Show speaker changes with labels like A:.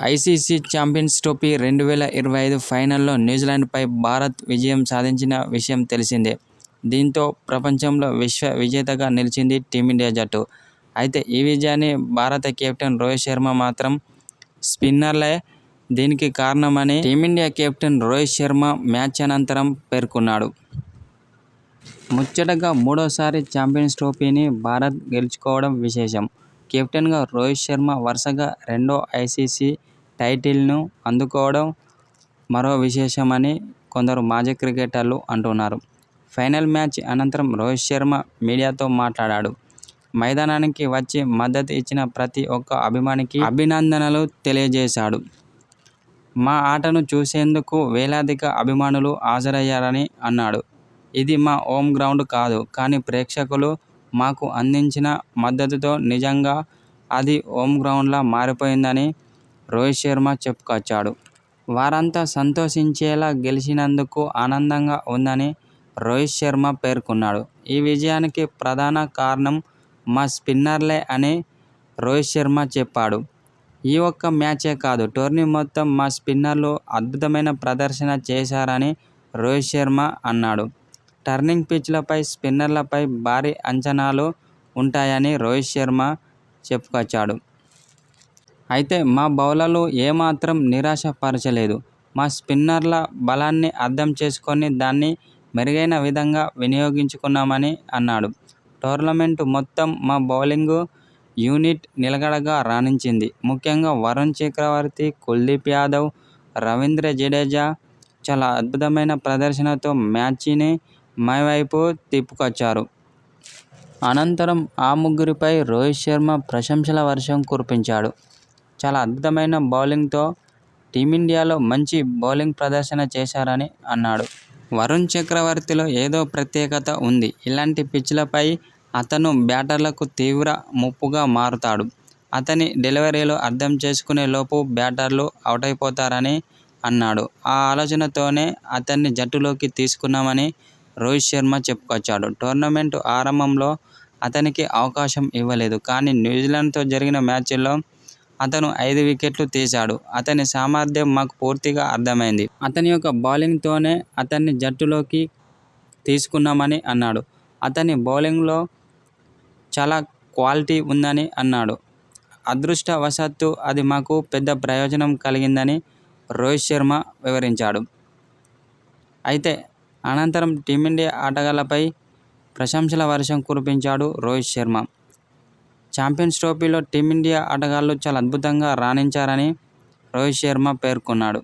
A: ICC champions trophy 2025 ఫైనల్లో న్యూజిలాండ్పై భారత్ విజయం సాధించిన విషయం తెలిసిందే. దీంతో ప్రపంచంలో విశ్వ విజేతగా నిలిచింది టీమిండియా జట్టు. అయితే ఈ విజయాన్ని భారత కెప్టెన్ రోహిత్ శర్మ మాత్రం స్పిన్నర్లే దీనికి కారణమని team India captain Rohit Sharma match అనంతరం పేర్కొన్నాడు. ముచ్చటగా మూడోసారి ఛాంపియన్స్ ట్రోఫీని భారత్ గెలుచుకోవడం విశేషం. కెప్టెన్గా రోహిత్ శర్మ వరుసగా రెండో ఐసీసీ టైటిల్ను అందుకోవడం మరో విశేషమని కొందరు మాజీ క్రికెటర్లు అంటున్నారు. ఫైనల్ మ్యాచ్ అనంతరం రోహిత్ శర్మ మీడియాతో మాట్లాడాడు. మైదానానికి వచ్చి మద్దతు ఇచ్చిన ప్రతి ఒక్క అభిమానికి అభినందనలు తెలియజేశాడు. మా ఆటను చూసేందుకు వేలాదిగా అభిమానులు హాజరయ్యారని అన్నాడు. ఇది మా హోమ్ గ్రౌండ్ కాదు, కానీ ప్రేక్షకులు మాకు అందించిన మద్దతుతో నిజంగా అది హోమ్ గ్రౌండ్లా మారిపోయిందని రోహిత్ శర్మ చెప్పుకొచ్చాడు. వారంతా సంతోషించేలా గెలిచినందుకు ఆనందంగా ఉందని రోహిత్ శర్మ పేర్కొన్నాడు. ఈ విజయానికి ప్రధాన కారణం మా స్పిన్నర్లే అని రోహిత్ శర్మ చెప్పాడు. ఈ ఒక్క మ్యాచే కాదు, టోర్నీ మొత్తం మా స్పిన్నర్లు అద్భుతమైన ప్రదర్శన చేశారని రోహిత్ శర్మ అన్నాడు. టర్నింగ్ పిచ్లపై స్పిన్నర్లపై భారీ అంచనాలు ఉంటాయని రోహిత్ శర్మ చెప్పుకొచ్చాడు. అయితే మా బౌలర్లు ఏమాత్రం నిరాశ పరచలేదు. మా స్పిన్నర్ల బలాన్ని అర్థం చేసుకొని దాన్ని మెరుగైన విధంగా వినియోగించుకున్నామని అన్నాడు. టోర్నమెంటు మొత్తం మా బౌలింగ్ యూనిట్ నిలకడగా రాణించింది. ముఖ్యంగా వరుణ్ చక్రవర్తి, కుల్దీప్ యాదవ్, రవీంద్ర జడేజా చాలా అద్భుతమైన ప్రదర్శనతో మ్యాచ్ని మా వైపు తిప్పుకొచ్చారు. అనంతరం ఆ ముగ్గురిపై రోహిత్ శర్మ ప్రశంసల వర్షం కురిపించాడు. చాలా అద్భుతమైన బౌలింగ్తో టీమిండియాలో మంచి బౌలింగ్ ప్రదర్శన చేశారని అన్నాడు. వరుణ్ చక్రవర్తిలో ఏదో ప్రత్యేకత ఉంది. ఇలాంటి పిచ్లపై అతను బ్యాటర్లకు తీవ్ర ముప్పుగా మారుతాడు. అతని డెలివరీలు అర్థం చేసుకునే లోపు బ్యాటర్లు అవుటైపోతారని అన్నాడు. ఆ ఆలోచనతోనే అతన్ని జట్టులోకి తీసుకున్నామని రోహిత్ శర్మ చెప్పుకొచ్చాడు. టోర్నమెంటు ఆరంభంలో అతనికి అవకాశం ఇవ్వలేదు, కానీ న్యూజిలాండ్తో జరిగిన మ్యాచ్లో అతను 5 వికెట్లు తీశాడు. అతని సామర్థ్యం మాకు పూర్తిగా అర్థమైంది. అతని యొక్క బౌలింగ్తోనే అతన్ని జట్టులోకి తీసుకున్నామని అన్నాడు. అతని బౌలింగ్లో చాలా క్వాలిటీ ఉందని అన్నాడు. అదృష్టవశాత్తు అది మాకు పెద్ద ప్రయోజనం కలిగిందని రోహిత్ శర్మ వివరించాడు. అయితే అనంతరం టీమిండియా ఆటగాళ్లపై ప్రశంసల వర్షం కురిపించాడు రోహిత్ శర్మ. ఛాంపియన్స్ ట్రోఫీలో టీమిండియా ఆటగాళ్లు చాలా అద్భుతంగా రాణించారని రోహిత్ శర్మ పేర్కొన్నాడు.